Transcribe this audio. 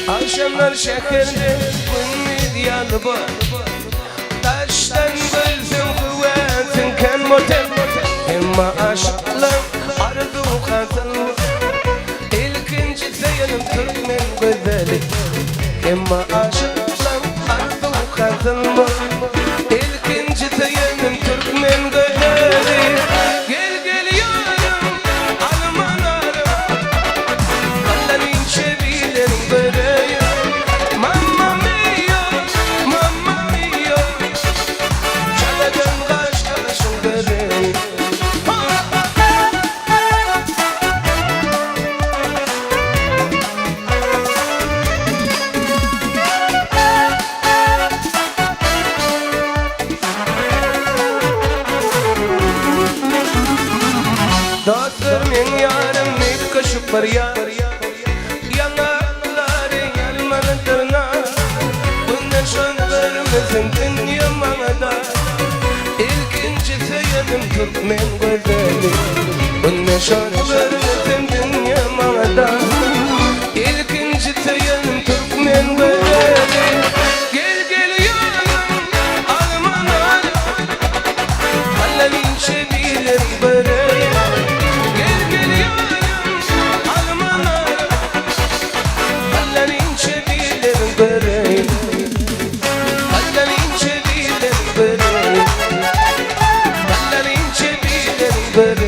Akşamlar şehirde ümit yanı var. Taştan gülsün kuvvetin kan motem. Emma aşklar ardu katıl. İlkinci sayılım Türkmen güzeli. Emma aşklar ardu katıl. İlkinci sayılım Türkmen güzeli. Gel gel yarım almanarım. Allah'ın çevilerim böreği. Mamma mia, mamma mia. Çalacağım kaş kaşın böreği. Dostlarımın yarım bir kaşık var ya. Yanakları yanmanın tırnağı. Bundan şartlarımızın dünyamada. İlkinci sayalım Türkmen güzeli. Bundan şartlarımızın dünyamada. İlkinci sayalım Türkmen güzeli. Gel gel yanım Alman alım. Allah'ın çevirir böreği. Gel gel yanım Alman alım. Allah'ın çevirir böreği. Allah'ın çevirir böreği. Allah'ın çevirir böreği.